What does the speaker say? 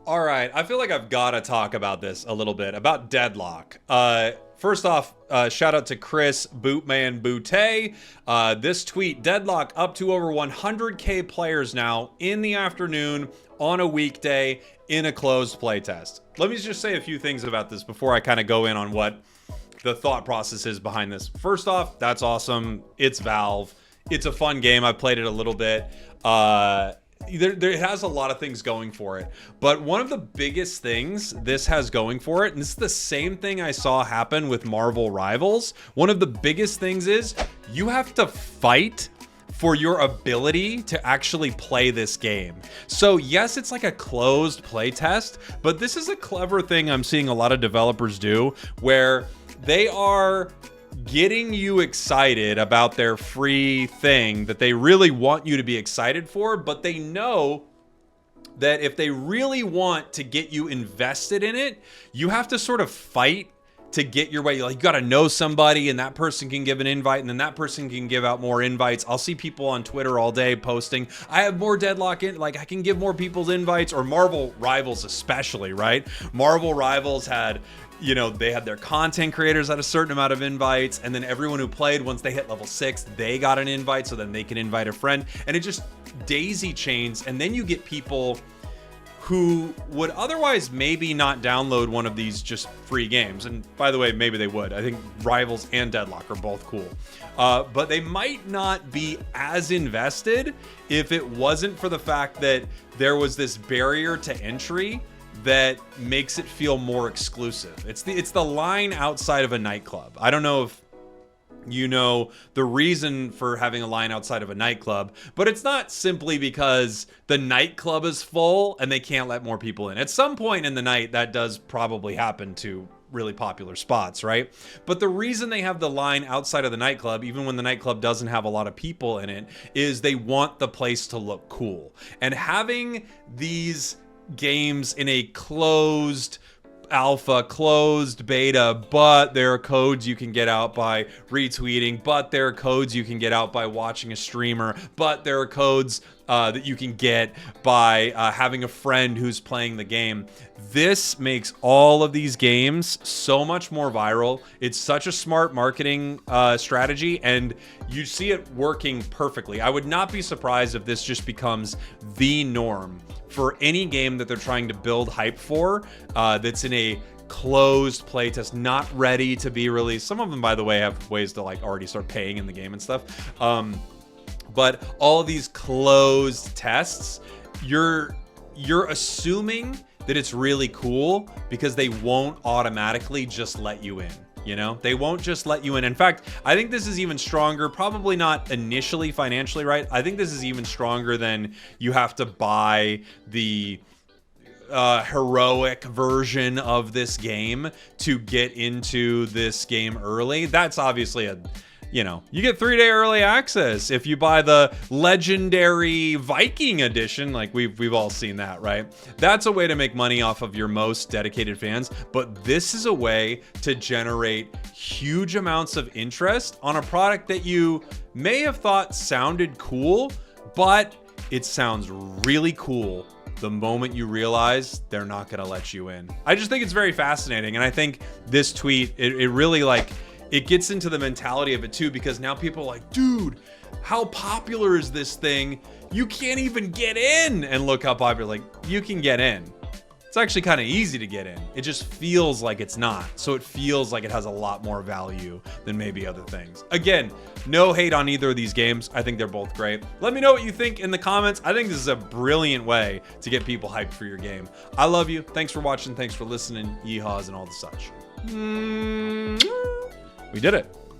All right, I feel like I've got to talk about this a little bit, about Deadlock. First off, shout out to Chris Bootman Bootay. This tweet, Deadlock up to over 100K players now in the afternoon on a weekday in a closed playtest. Let me just say a few things about this before I kind of go in on what the thought process is behind this. First off, that's awesome. It's Valve. It's a fun game. I've played it a little bit. It has a lot of things going for it, but one of the biggest things this has going for it, and this is the same thing I saw happen with Marvel Rivals, one of the biggest things is you have to fight for your ability to actually play this game. So yes, it's like a closed play test, but this is a clever thing I'm seeing a lot of developers do where they are getting you excited about their free thing that they really want you to be excited for, but they know that if they really want to get you invested in it, you have to sort of fight to get your way. Like, you got to know somebody, and that person can give an invite, and then that person can give out more invites. I'll see people on Twitter all day posting, I have more Deadlock in, like I can give more people's invites, or Marvel Rivals especially, right? Marvel Rivals had, you know, they had their content creators at a certain amount of invites, and then everyone who played, once they hit level 6, they got an invite, so then they can invite a friend, and it just daisy chains. And then you get people who would otherwise maybe not download one of these just free games. And by the way, maybe they would. I think Rivals and Deadlock are both cool. But they might not be as invested if it wasn't for the fact that there was this barrier to entry that makes it feel more exclusive. It's the line outside of a nightclub. I don't know if you know the reason for having a line outside of a nightclub, but it's not simply because the nightclub is full and they can't let more people in. At some point in the night, that does probably happen to really popular spots, right? But the reason they have the line outside of the nightclub, even when the nightclub doesn't have a lot of people in it, is they want the place to look cool. And having these games in a closed alpha, closed beta, but there are codes you can get out by retweeting, but there are codes you can get out by watching a streamer, but there are codes that you can get by having a friend who's playing the game. This makes all of these games so much more viral. It's such a smart marketing strategy, and you see it working perfectly. I would not be surprised if this just becomes the norm for any game that they're trying to build hype for, that's in a closed playtest, not ready to be released. Some of them, by the way, have ways to like already start paying in the game and stuff. But all of these closed tests, you're assuming that it's really cool because they won't automatically just let you in. You know, they won't just let you in. In fact, I think this is even stronger, probably not initially financially, right? I think this is even stronger than you have to buy the heroic version of this game to get into this game early. That's obviously a, you know, you get 3-day early access if you buy the legendary Viking edition. Like we've all seen that, right? That's a way to make money off of your most dedicated fans, but this is a way to generate huge amounts of interest on a product that you may have thought sounded cool, but it sounds really cool the moment you realize they're not going to let you in. I just think it's very fascinating, and I think this tweet, it really like, it gets into the mentality of it too, because now people are like, dude, how popular is this thing? You can't even get in. And look how popular, like, you can get in. It's actually kind of easy to get in. It just feels like it's not. So it feels like it has a lot more value than maybe other things. Again, no hate on either of these games. I think they're both great. Let me know what you think in the comments. I think this is a brilliant way to get people hyped for your game. I love you. Thanks for watching. Thanks for listening. Yeehaws and all the such. We did it.